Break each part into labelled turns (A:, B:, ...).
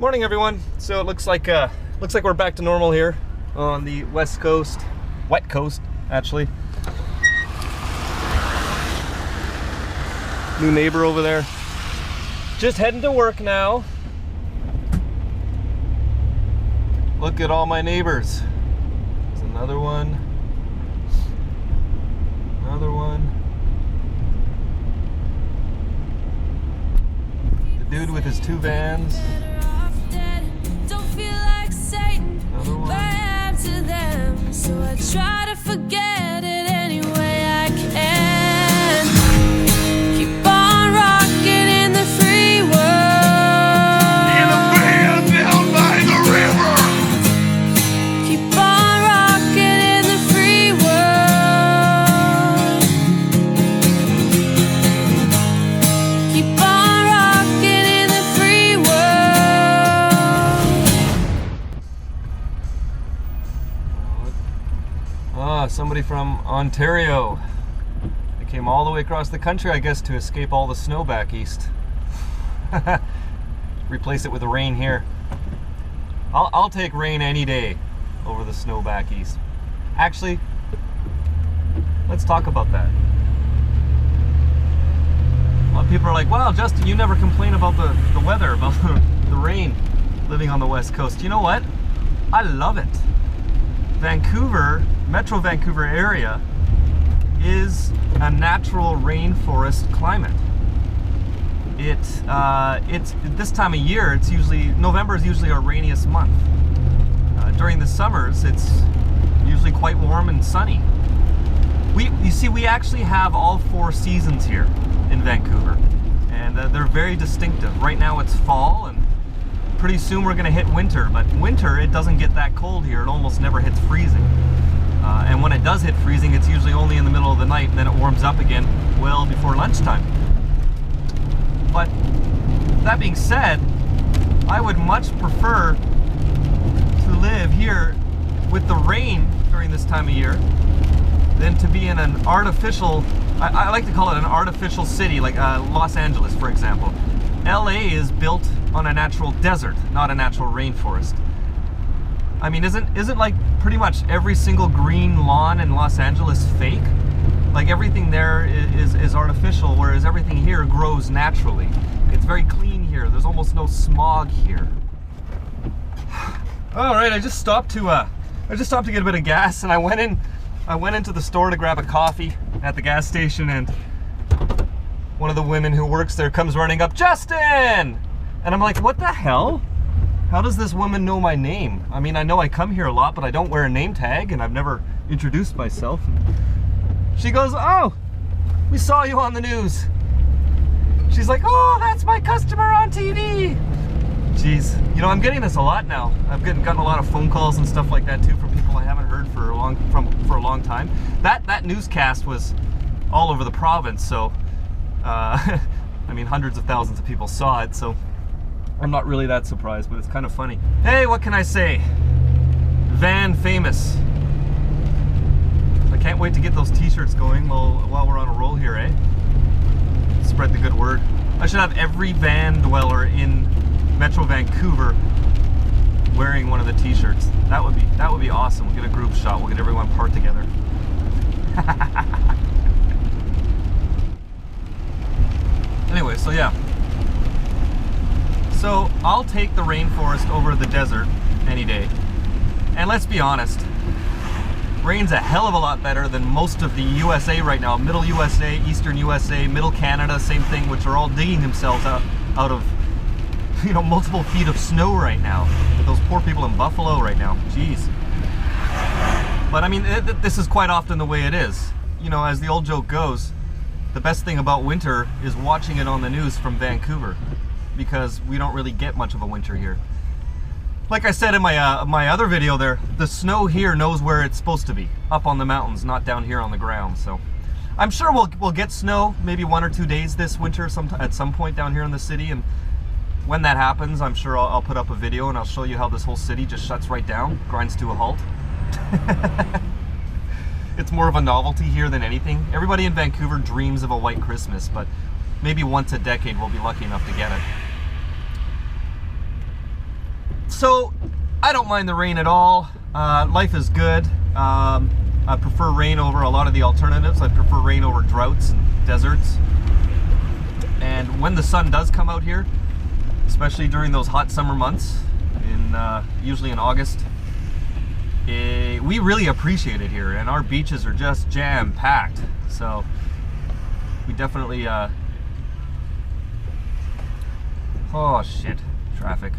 A: Morning, everyone. So it looks like we're back to normal here on the west coast, wet coast, actually. New neighbor over there. Just heading to work now. Look at all my neighbors. There's another one. Another one. The dude with his two vans. Another one. So I try to forget it any way I can. Keep on rocking in the free world. In a van down by the river. Keep on rocking in the free world. Keep on rocking in the free world. Somebody from Ontario. They came all the way across the country, I guess, to escape all the snow back east. Replace it with the rain here. I'll take rain any day over the snow back east. Actually, let's talk about that. A lot of people are like, wow, Justin, you never complain about the weather, about the rain living on the west coast. You know what? I love it. Vancouver, Metro Vancouver area is a natural rainforest climate. It's this time of year, it's usually, November is usually our rainiest month. During the summers, it's usually quite warm and sunny. You see, we actually have all four seasons here in Vancouver, and they're very distinctive. Right now it's fall, and pretty soon we're going to hit winter, but winter, it doesn't get that cold here. It almost never hits freezing. And when it does hit freezing, it's usually only in the middle of the night, and then it warms up again well before lunchtime. But that being said, I would much prefer to live here with the rain during this time of year than to be in an artificial, I like to call it an artificial city, like Los Angeles, for example. LA is built on a natural desert, not a natural rainforest. I mean, isn't like pretty much every single green lawn in Los Angeles fake? Like everything there is artificial, whereas everything here grows naturally. It's very clean here. There's almost no smog here. All right, I just stopped to get a bit of gas, and I went into the store to grab a coffee at the gas station, and one of the women who works there comes running up, Justin! And I'm like, what the hell? How does this woman know my name? I mean, I know I come here a lot, but I don't wear a name tag, and I've never introduced myself. She goes, oh, we saw you on the news. She's like, oh, that's my customer on TV. Jeez, you know, I'm getting this a lot now. I've gotten a lot of phone calls and stuff like that too from people I haven't heard for a long time. That newscast was all over the province, so I mean, hundreds of thousands of people saw it, so I'm not really that surprised, but it's kind of funny. Hey, what can I say? Van famous. I can't wait to get those t-shirts going while we're on a roll here, eh? Spread the good word. I should have every van dweller in Metro Vancouver wearing one of the t-shirts. That would be awesome. We'll get a group shot. We'll get everyone parked together. Anyway, so yeah. So I'll take the rainforest over the desert any day. And let's be honest, rain's a hell of a lot better than most of the USA right now. Middle USA, Eastern USA, Middle Canada, same thing, which are all digging themselves out of, you know, multiple feet of snow right now. Those poor people in Buffalo right now, jeez. But I mean, this is quite often the way it is. You know, as the old joke goes, the best thing about winter is watching it on the news from Vancouver, because we don't really get much of a winter here. Like I said in my other video there, the snow here knows where it's supposed to be, up on the mountains, not down here on the ground. So I'm sure we'll get snow maybe 1 or 2 days this winter at some point down here in the city, and when that happens, I'm sure I'll put up a video and I'll show you how this whole city just shuts right down, grinds to a halt. It's more of a novelty here than anything. Everybody in Vancouver dreams of a white Christmas, but maybe once a decade we'll be lucky enough to get it. So I don't mind the rain at all. Life is good. I prefer rain over a lot of the alternatives. I prefer rain over droughts and deserts. And when the sun does come out here, especially during those hot summer months, usually in August, we really appreciate it here, and our beaches are just jam-packed. So we definitely oh shit, traffic.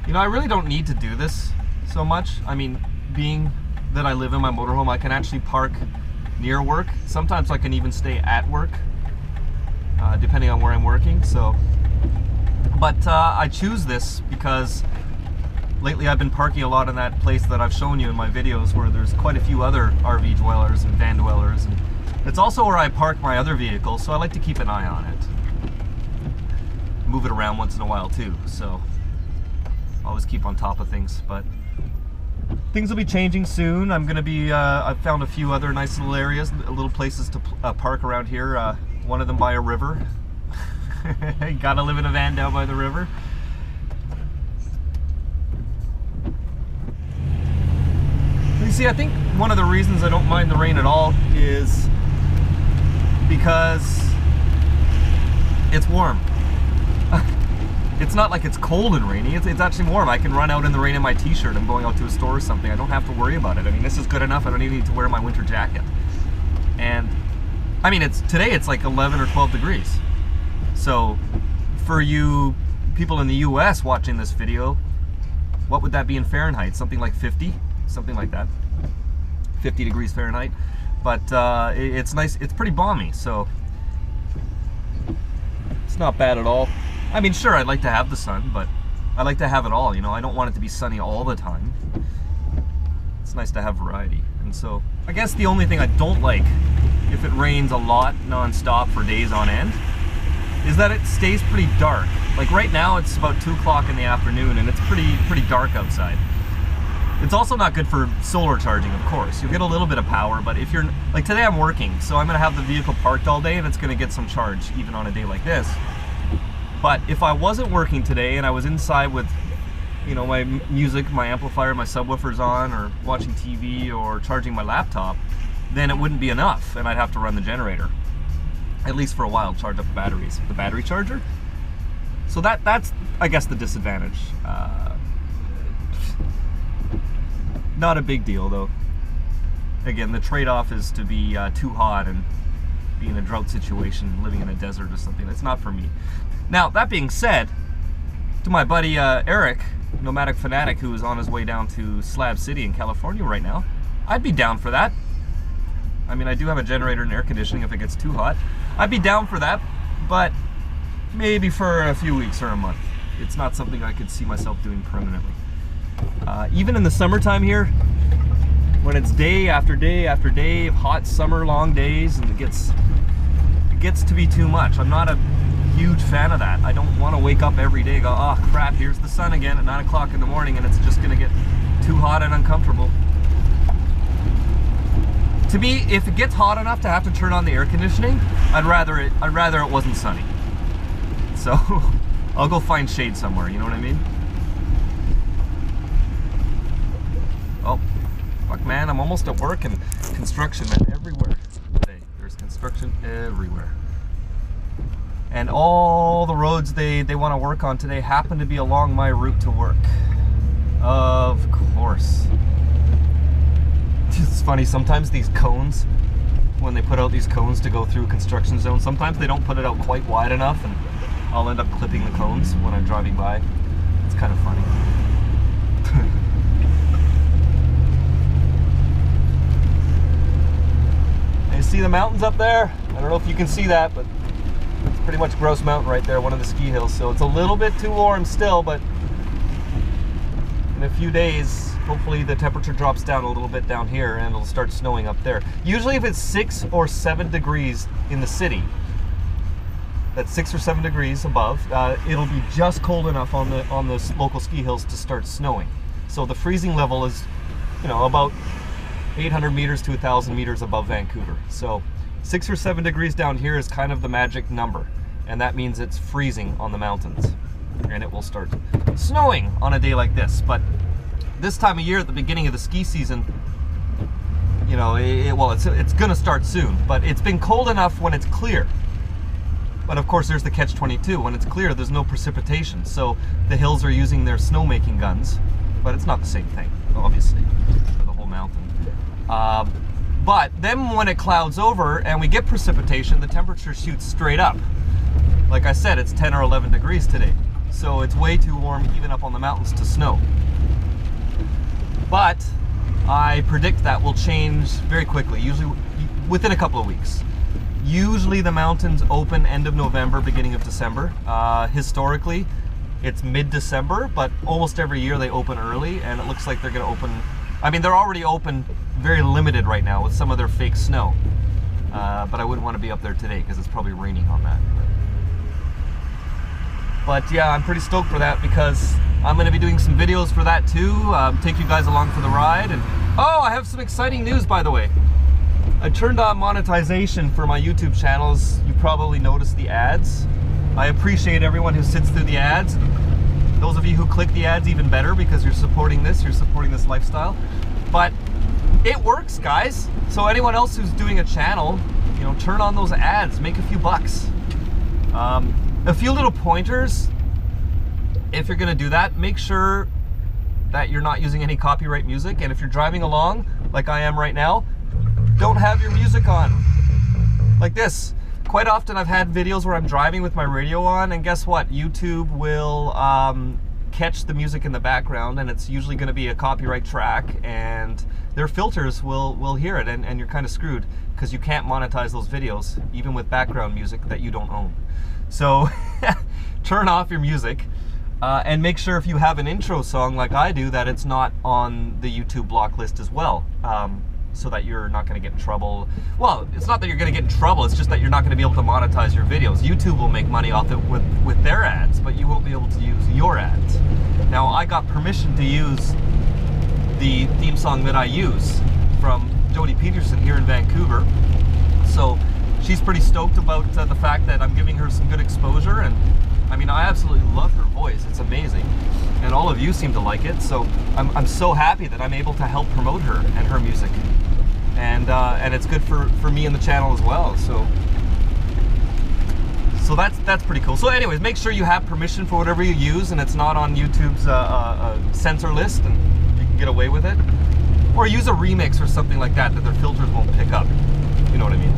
A: You know, I really don't need to do this so much. I mean, being that I live in my motorhome, I can actually park near work. Sometimes I can even stay at work, depending on where I'm working. So, but I choose this because lately I've been parking a lot in that place that I've shown you in my videos, where there's quite a few other RV dwellers and van dwellers, and it's also where I park my other vehicles, so I like to keep an eye on it. Move it around once in a while too, so always keep on top of things. But things will be changing soon. I'm gonna be, I've found a few other nice little areas, little places to park around here. One of them by a river. Gotta live in a van down by the river. You see, I think one of the reasons I don't mind the rain at all is because it's warm. It's not like it's cold and rainy, it's actually warm. I can run out in the rain in my t-shirt. I'm going out to a store or something. I don't have to worry about it. I mean, this is good enough. I don't even need to wear my winter jacket. And I mean, today it's like 11 or 12 degrees. So for you people in the US watching this video, what would that be in Fahrenheit? Something like 50, something like that. 50 degrees Fahrenheit. But it's nice, it's pretty balmy, so it's not bad at all. I mean, sure, I'd like to have the sun, but I like to have it all, you know. I don't want it to be sunny all the time. It's nice to have variety. And so I guess the only thing I don't like, if it rains a lot non-stop for days on end, is that it stays pretty dark. Like right now it's about 2 o'clock in the afternoon and it's pretty dark outside. It's also not good for solar charging, of course. You'll get a little bit of power, but if you're, like today I'm working, so I'm gonna have the vehicle parked all day and it's gonna get some charge even on a day like this. But if I wasn't working today and I was inside with, you know, my music, my amplifier, my subwoofers on, or watching TV or charging my laptop, then it wouldn't be enough and I'd have to run the generator. At least for a while, charge up the batteries. The battery charger. So that's, I guess, the disadvantage. Not a big deal though. Again, the trade-off is to be too hot and be in a drought situation, living in a desert or something. That's not for me. Now, that being said, to my buddy Eric, Nomadic Fanatic, who is on his way down to Slab City in California right now, I'd be down for that. I mean, I do have a generator and air conditioning if it gets too hot. I'd be down for that, but maybe for a few weeks or a month. It's not something I could see myself doing permanently. Even in the summertime here, when it's day after day after day of hot summer long days, and it gets to be too much. I'm not a huge fan of that. I don't want to wake up every day and go, oh crap, here's the sun again at 9 o'clock in the morning, and it's just gonna get too hot and uncomfortable. To me, if it gets hot enough to have to turn on the air conditioning, I'd rather it wasn't sunny. So I'll go find shade somewhere, you know what I mean? Oh, fuck man, I'm almost at work, and construction everywhere today. There's construction everywhere. And all the roads they want to work on today happen to be along my route to work. Of course. It's funny, sometimes these cones, when they put out these cones to go through a construction zone, sometimes they don't put it out quite wide enough, and I'll end up clipping the cones when I'm driving by. It's kind of funny. You see the mountains up there? I don't know if you can see that, but it's pretty much Grouse Mountain right there, one of the ski hills. So it's a little bit too warm still, but in a few days, hopefully the temperature drops down a little bit down here and it'll start snowing up there. Usually if it's 6 or 7 degrees in the city, that's 6 or 7 degrees above, it'll be just cold enough on the local ski hills to start snowing. So the freezing level is, you know, about 800 meters to 1,000 meters above Vancouver. So 6 or 7 degrees down here is kind of the magic number, and that means it's freezing on the mountains, and it will start snowing on a day like this. But this time of year, at the beginning of the ski season, you know, it's gonna start soon, but it's been cold enough when it's clear. But of course, there's the catch-22. When it's clear, there's no precipitation, so the hills are using their snowmaking guns, but it's not the same thing, obviously, for the whole mountain. But then when it clouds over and we get precipitation, the temperature shoots straight up. Like I said, it's 10 or 11 degrees today, so it's way too warm even up on the mountains to snow. But I predict that will change very quickly, usually within a couple of weeks. Usually the mountains open end of November, beginning of December. Historically, it's mid-December, but almost every year they open early, and it looks like they're going to open. I mean, they're already open, very limited right now with some of their fake snow. But I wouldn't want to be up there today because it's probably raining on that. But yeah, I'm pretty stoked for that because I'm going to be doing some videos for that too. Take you guys along for the ride. And oh, I have some exciting news, by the way. I turned on monetization for my YouTube channels. You probably noticed the ads. I appreciate everyone who sits through the ads. Those of you who click the ads, even better, because you're supporting this lifestyle. But it works, guys. So anyone else who's doing a channel, you know, turn on those ads, make a few bucks. A few little pointers. If you're gonna do that, make sure that you're not using any copyright music. And if you're driving along, like I am right now, don't have your music on. Like this. Quite often I've had videos where I'm driving with my radio on, and guess what? YouTube will catch the music in the background, and it's usually going to be a copyright track, and their filters will hear it, and you're kind of screwed because you can't monetize those videos even with background music that you don't own. So turn off your music, and make sure if you have an intro song like I do that it's not on the YouTube block list as well. So that you're not going to get in trouble. Well, it's not that you're going to get in trouble, it's just that you're not going to be able to monetize your videos. YouTube will make money off it with their ads, but you won't be able to use your ads. Now, I got permission to use the theme song that I use from Jodie Peterson here in Vancouver. So she's pretty stoked about the fact that I'm giving her some good exposure, and I mean, I absolutely love her voice. It's amazing. And all of you seem to like it, so I'm so happy that I'm able to help promote her and her music. And it's good for me and the channel as well. So that's pretty cool. So anyways, make sure you have permission for whatever you use, and it's not on YouTube's censor list, and you can get away with it. Or use a remix or something like that their filters won't pick up. You know what I mean?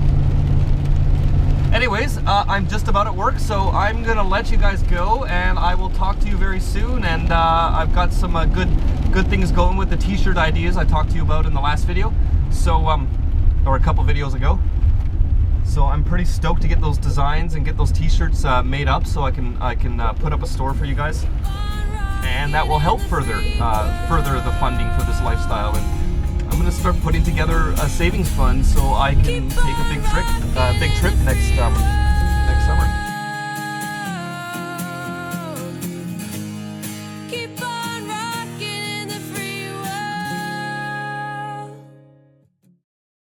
A: Anyways, I'm just about at work, so I'm gonna let you guys go, and I will talk to you very soon. And I've got some good things going with the t-shirt ideas I talked to you about in the last video, so or a couple videos ago. So I'm pretty stoked to get those designs and get those t-shirts made up, so I can put up a store for you guys, and that will help further the funding for this lifestyle. And I'm going to start putting together a savings fund so I can take a big trip next